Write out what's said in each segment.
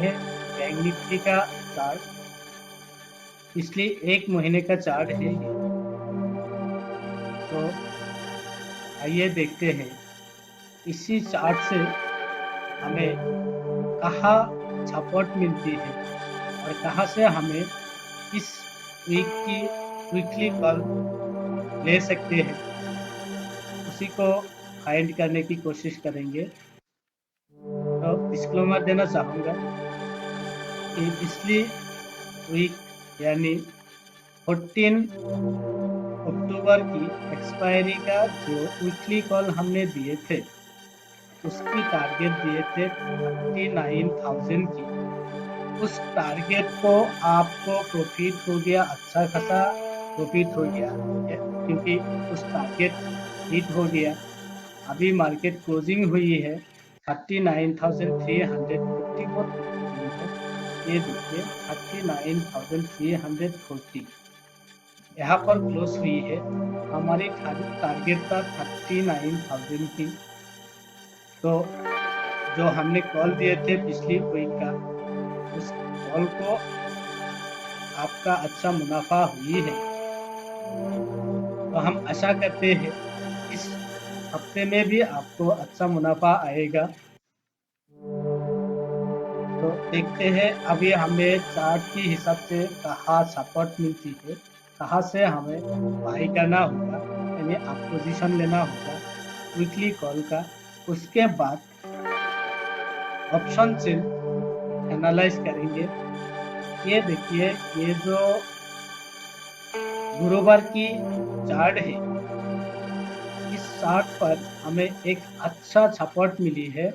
है bank Nifty का chart. पिछले एक महीने का चार्ट है ये। तो आइए देखते हैं इसी चार्ट से हमें कहाँ सपोर्ट मिलती है और कहाँ से हमें इस वीक की वीकली कॉल ले सकते हैं, उसी को फाइंड करने की कोशिश करेंगे। तो डिस्क्लेमर देना चाहूँगा कि पिछली वीक यानी 14 अक्टूबर की एक्सपायरी का जो वीकली कॉल हमने दिए थे, उसकी टारगेट दिए थे 39,000 की। उस टारगेट को आपको प्रॉफिट हो गया, अच्छा खासा प्रॉफिट हो गया, क्योंकि उस टारगेट हिट हो गया। अभी मार्केट क्लोजिंग हुई है 39,344 है। ये देखिए 39,340 यहाँ पर क्लोज हुई है। हमारी टारगेट था 39,000 की। तो जो हमने कॉल दिए थे पिछली वीक का, उस कॉल को आपका अच्छा मुनाफा हुई है। तो हम आशा करते हैं इस हफ्ते में भी आपको अच्छा मुनाफा आएगा। तो देखते हैं अभी हमें चार्ट के हिसाब से कहाँ सपोर्ट मिलती है, कहाँ से हमें बाई करना होगा, यानी आप पोजीशन लेना होगा वीकली कॉल का। उसके बाद ऑप्शन से एनालाइज करेंगे। ये देखिए, ये जो गुरुवार की चार्ट है, इस चार्ट पर हमें एक अच्छा सपोर्ट मिली है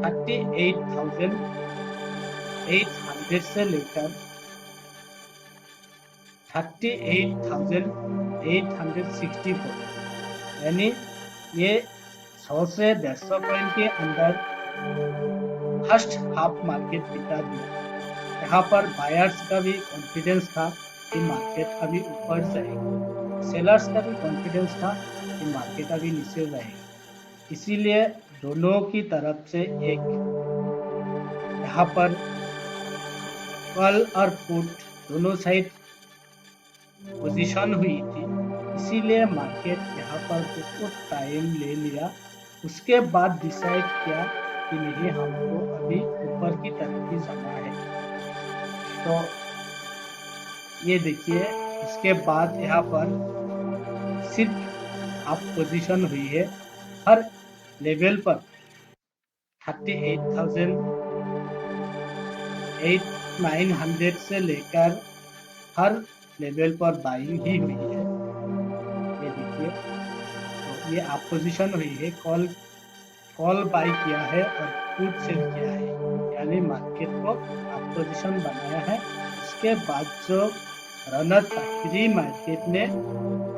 38,800 से लेकर 38,864, यानी ये 100 से 150 पॉइंट के अंदर फर्स्ट हाफ मार्केट बिता दिया। यहाँ पर बायर्स का भी कॉन्फिडेंस था कि मार्केट अभी ऊपर जाएगी, सेलर्स का भी कॉन्फिडेंस था कि मार्केट अभी नीचे जाएगी। इसीलिए दोनों की तरफ से एक यहाँ पर कॉल और पुट दोनों साइड पोजीशन हुई थी। इसीलिए मार्केट यहाँ पर बहुत टाइम ले लिया। उसके बाद डिसाइड किया कि नहीं, हमको अभी ऊपर की तरफ ही जाना है। तो ये देखिए, इसके बाद यहाँ पर सिर्फ आप पोजीशन हुई है हर लेवल पर 38,900 से लेकर हर लेवल पर बाइंग ही हुई है। ये देखिए, तो ये आप पोजीशन हुई है, कॉल बाई किया है और पुट सेल किया है, यानी मार्केट को आप पोजीशन बनाया है। उसके बाद जो रनर फैक्ट्री मार्केट ने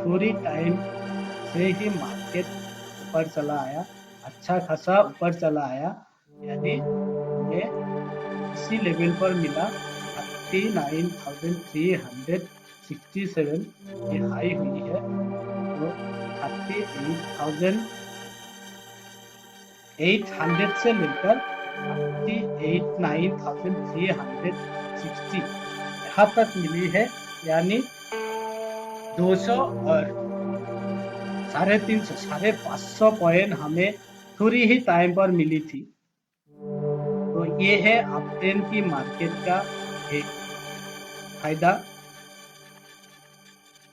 थोड़ी टाइम से ही मार्केट ऊपर चला आया, अच्छा खासा ऊपर चला आया, यानी हमें इसी लेवल पर मिला 39,367 ये हाई हुई है। तो 38,800 से लेकर 39,360 यहाँ तक मिली है, यानी 200 और 350 550 पॉइंट हमें थोड़ी ही टाइम पर मिली थी। तो ये है अपट्रेंड की मार्केट का एक फायदा।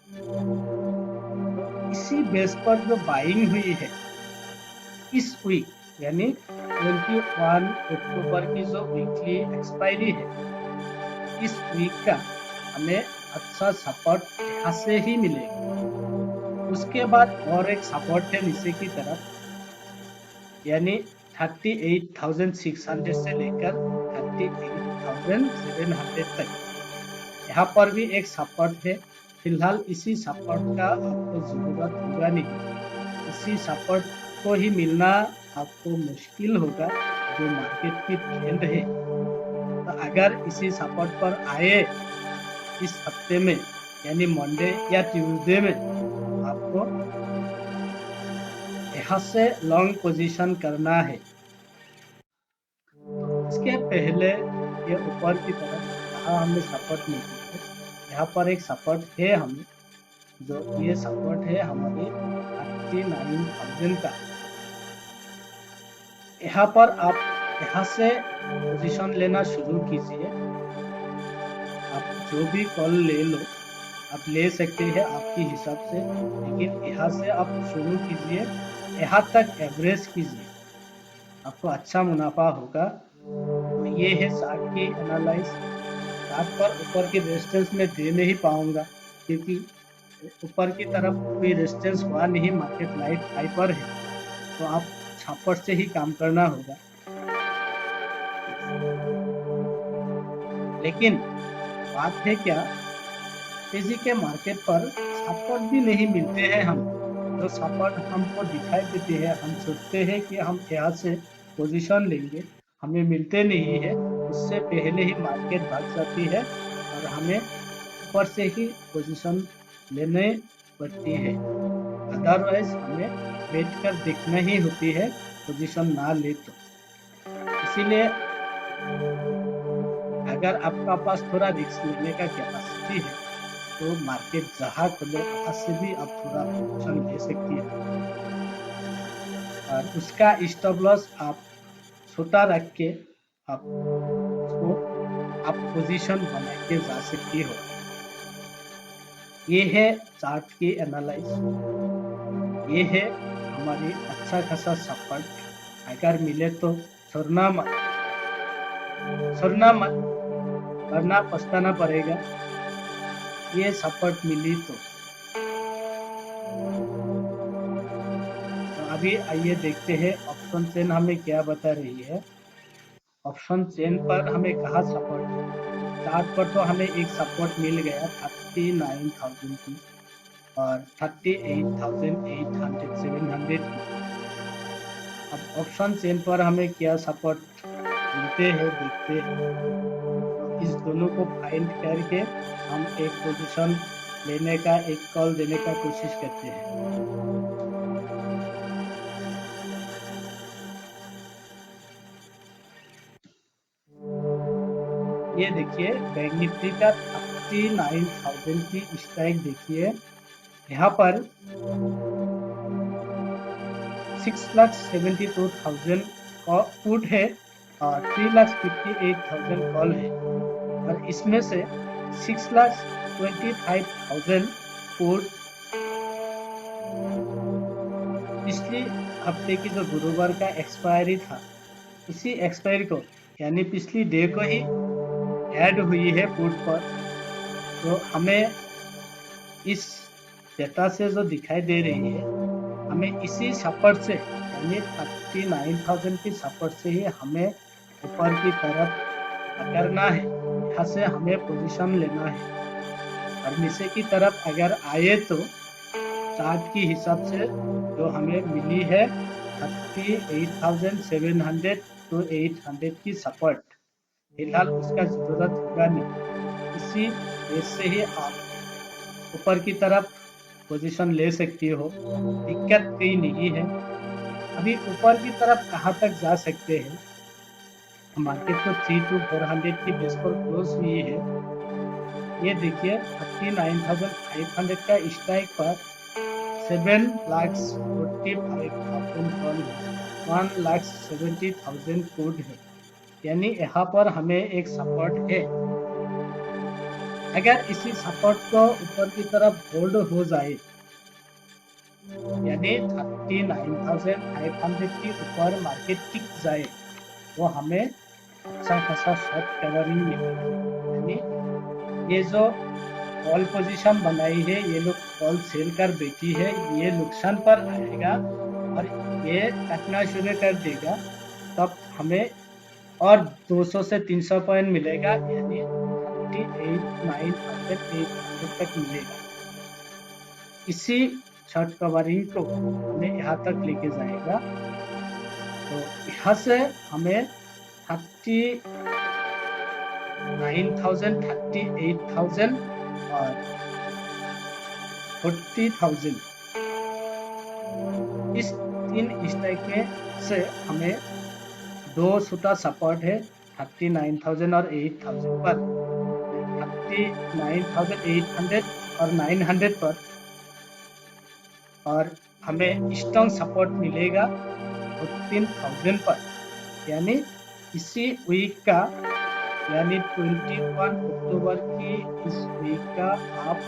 तो इसी बेस पर जो बाइंग हुई है इस वीक, यानी 21 अक्टूबर की जो वीकली एक्सपायरी है, इस वीक का हमें अच्छा सपोर्ट यहाँ से ही मिलेगा। उसके बाद और एक सपोर्ट है नीचे की तरफ, यानी 38,600 से लेकर 38,700 तक। यहाँ पर भी एक सपोर्ट है। फिलहाल इसी सपोर्ट का आपको जरूरत होगा नहीं, इसी सपोर्ट को ही मिलना आपको मुश्किल होगा जो मार्केट की ट्रेंड है। तो अगर इसी सपोर्ट पर आए इस हफ्ते में, यानी मंडे या ट्यूसडे में, आपको यहाँ से लॉन्ग पोजीशन करना है। तो इसके इसके पहले ये ऊपर की तरफ जहाँ हमें सपोर्ट मिलती है, यहाँ पर एक सपोर्ट है हमें, जो ये सपोर्ट है हमारी 39,000 का। यहाँ पर आप यहाँ से पोजीशन लेना शुरू कीजिए। आप जो भी कॉल ले लो, आप ले सकते हैं आपके हिसाब से, लेकिन यहाँ से आप शुरू कीजिए, यहाँ तक एवरेज कीजिए, आपको अच्छा मुनाफा होगा। तो ये है चार्ट की एनालाइज। चार्ट पर ऊपर की रेजिस्टेंस में दे नहीं पाऊंगा, क्योंकि ऊपर की तरफ कोई रेजिस्टेंस हुआ नहीं, मार्केट लाइट हाई पर है, तो आप छापट से ही काम करना होगा। लेकिन बात है क्या, तेजी के मार्केट पर छापट भी नहीं मिलते हैं। हम जो छापट हमको दिखाई देते हैं, हम सोचते हैं कि हम यहाँ से पोजीशन लेंगे, हमें मिलते नहीं है, उससे पहले ही मार्केट भाग जाती है और हमें ऊपर से ही पोजीशन लेने पड़ती है। अदरवाइज हमें बैठ कर देखना ही होती है, पोजीशन ना ले तो। इसीलिए अगर आपका पास थोड़ा रिस्क लेने का कैपेसिटी है, तो मार्केट जहाँ खुले वहाँ से भी आप थोड़ा पोजीशन ले सकती है, और उसका स्टॉप लॉस आप छोटा रख के आप उसको आप पोजीशन बना के जा सकती हो। ये है चार्ट की एनालाइज, ये है हमारी अच्छा खासा सपोर्ट। अगर मिले तो छोड़ना मत, वरना पछताना पड़ेगा। ये सपोर्ट मिली तो अभी आइए देखते हैं ऑप्शन चेन हमें क्या बता रही है। ऑप्शन चेन पर हमें कहाँ सपोर्ट, चार्ट पर तो हमें एक सपोर्ट मिल गया 39,000 की और 38,800 700 की। अब ऑप्शन चेन पर हमें क्या सपोर्ट मिलते हैं देखते हैं। तो इस दोनों को फाइंड करके हम एक पोजीशन लेने का, एक कॉल देने का कोशिश करते हैं। ये देखिए बैंक निफ्टी का 39,000 की स्ट्राइक देखिए, यहाँ पर 6,72,000 का पुट है और 3,58,000 कॉल है, और इसमें से 6,25,000 पुट पिछले हफ्ते की जो गुरुवार का एक्सपायरी था, उसी एक्सपायरी को यानी पिछली डे को ही ऐड हुई है पुट पर। तो हमें इस डेटा से जो दिखाई दे रही है, हमें इसी सपोर्ट से यानी 39,000 की सपोर्ट से ही हमें ऊपर की तरफ करना है, यहाँ से हमें पोजीशन लेना है। और नीचे की तरफ अगर आए तो चार्ट की हिसाब से जो हमें मिली है 38,700 to 800 की सपोर्ट, फिलहाल उसका जरूरत होगा नहीं। इसी बेस से ही आप ऊपर की तरफ पोजीशन ले सकती हो, दिक्कत कहीं नहीं है। अभी ऊपर की तरफ कहाँ तक जा सकते हैं, मार्केट तो 3 to 400 की बेस पर क्लोज हुई है। ये देखिए 39,500 का स्ट्राइक पर 7,45,000 कॉल है, 1,70,000 कोड है, यानी यहाँ पर हमें एक सपोर्ट है। अगर इसी सपोर्ट को ऊपर की तरफ होल्ड हो जाए, यानी 39,500 के ऊपर मार्केट टिक जाए, तो हमें अच्छा खासा शॉर्ट कवरिंग मिलेगा। यानी ये जो कॉल पोजीशन बनाई है, ये लोग कॉल सेल कर बैठी है, ये नुकसान पर आएगा और ये कटना शुरू कर देगा, तब हमें और 200 से 300 पॉइंट मिलेगा, यानी 38,900 तक मिलेगा। इसी शॉर्ट कवरिंग को हमें यहाँ तक लेके जाएगा। तो यहाँ से हमें 39,000, 38,000 और 40,000 इस तीन स्ट्राइक में से हमें दो छोटा सपोर्ट है 39,000 और 8,000 पर, 39,800 और 900 पर, और हमें स्ट्रॉन्ग सपोर्ट मिलेगा 14,000 पर। यानी इसी वीक का, यानी 21 अक्टूबर की इस वीक का आप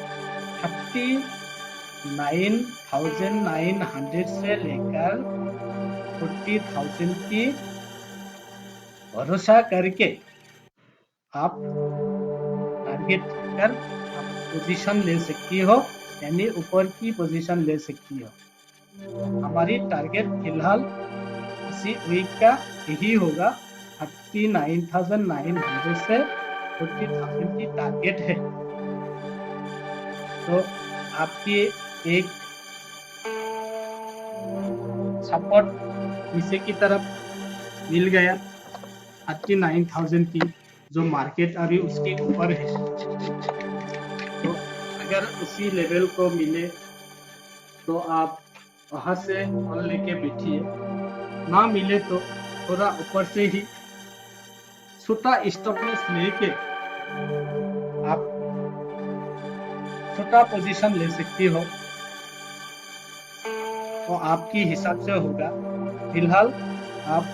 39,900 से लेकर 40,000 की भरोसा करके आप टारगेट कर आप पोजीशन ले सकती हो, यानी ऊपर की पोजीशन ले सकती हो। हमारी टारगेट फिलहाल इसी वीक का यही होगा, 39,900 से 40,000 की टारगेट है। तो आपकी एक सपोर्ट नीचे की तरफ मिल गया 39,000 की, जो मार्केट अभी उसके ऊपर है। तो अगर उसी लेवल को मिले तो आप वहां से कॉल लेके बैठिए, ना मिले तो थोड़ा ऊपर से ही छोटा स्टॉप लॉस लेके आप छोटा पोजीशन ले सकती हो, तो आपकी हिसाब से होगा। फिलहाल आप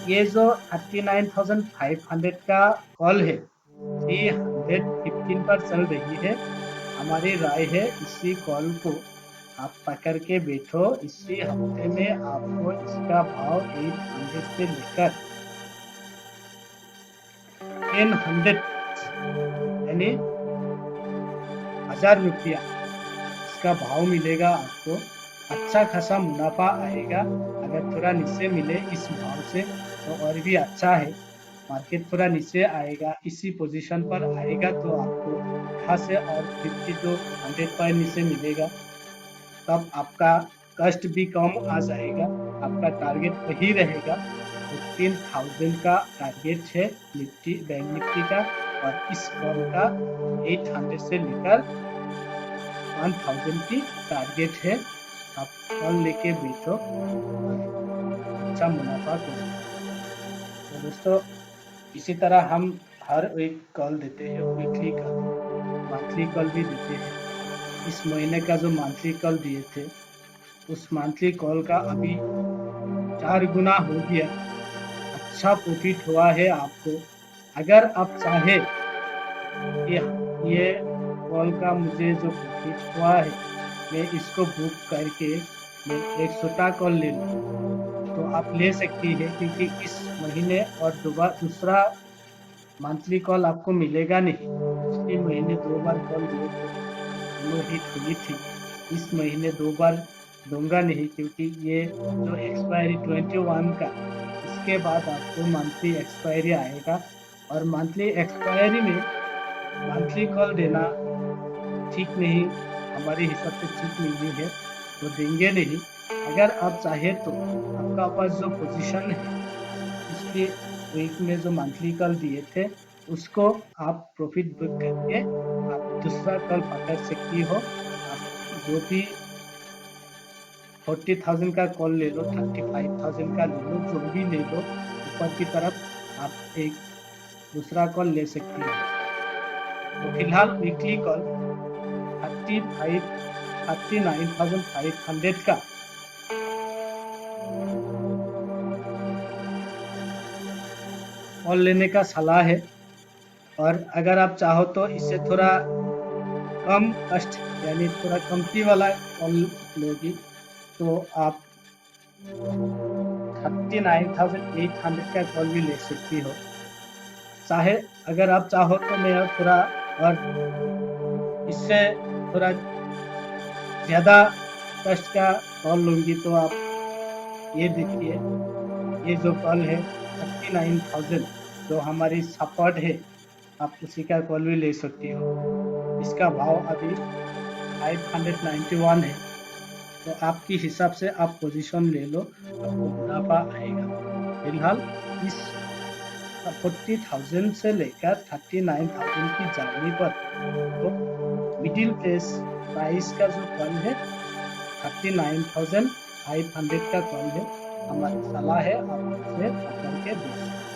ये जो 39,500 का कॉल है 315 पर चल रही है, हमारी राय है इसी कॉल को आप पकड़ के बैठो। इसी हफ्ते में आपको इसका भाव 800 से लेकर 1000 यानी 1000 रुपया इसका भाव मिलेगा। आपको अच्छा खासा मुनाफा आएगा। अगर थोड़ा नीचे मिले इस भाव से तो और भी अच्छा है। मार्केट थोड़ा नीचे आएगा, इसी पोजीशन पर आएगा तो आपको यहाँ से और 50 to 100 पॉइंट नीचे मिलेगा, तब आपका कष्ट भी कम आ जाएगा। आपका टारगेट वही रहेगा, 15,000 का टारगेट है निफ्टी, बैंक निफ्टी का, और इस कॉल का 800 से लेकर 1000 की टारगेट है। आप कॉल लेके बैठो, अच्छा मुनाफा करो। तो दोस्तों, इसी तरह हम हर वीक कॉल देते हैं, वीकली कॉल, मंथली कॉल भी देते हैं। इस महीने का जो मंथली कॉल दिए थे, उस मंथली कॉल का अभी 4 गुना हो गया। अच्छा प्रॉफिट हुआ है आपको। अगर आप चाहे कि ये कॉल का मुझे जो प्रॉफिट हुआ है मैं इसको बुक करके मैं एक छोटा कॉल ले लूँ, तो आप ले सकती है, क्योंकि इस महीने और दूसरा मंथली कॉल आपको मिलेगा नहीं। पिछले महीने 2 बार कॉल दिए थे, दोनों हिट हुई थी। इस महीने 2 बार दूंगा नहीं, क्योंकि ये जो एक्सपायरी 21 का, इसके बाद आपको मंथली एक्सपायरी आएगा, और मंथली एक्सपायरी में मंथली कॉल देना ठीक नहीं, हमारे हिसाब से ठीक नहीं है, तो देंगे नहीं। अगर आप चाहे तो आपका पास जो पोजीशन है इसके वीक में जो मंथली कॉल दिए थे उसको आप प्रॉफिट बुक करके आप दूसरा कॉल पकड़ सकती हो। आप जो भी 40,000 का कॉल ले लो, 35,000 का ले लो, जो भी ले लो, ऊपर की तरफ आप एक दूसरा कॉल ले सकती हो। तो फिलहाल वीकली कॉल 39,500 का कॉल लेने का सलाह है। और अगर आप चाहो तो इससे थोड़ा कम कष्ट, यानी थोड़ा कमती वाला कॉल लोगी, तो आप 39,800 का कॉल भी ले सकती हो। चाहे अगर आप चाहो तो मैं थोड़ा और इससे थोड़ा ज़्यादा कष्ट का कॉल लूँगी, तो आप ये देखिए, ये जो कॉल है 39,000 जो हमारी सपोर्ट है, आप उसी का कॉल भी ले सकती हो। इसका भाव अभी 591 है, तो आपकी हिसाब से आप पोजीशन ले लो, आपको मुनाफा आएगा। फिलहाल इस 40,000 से लेकर 39,000 की जर्नी पर तो मिडिल प्राइस का जो कॉल है 39,500 का कॉल है। हमारी सलाह है आप उसे पकड़ के देख सकते हैं।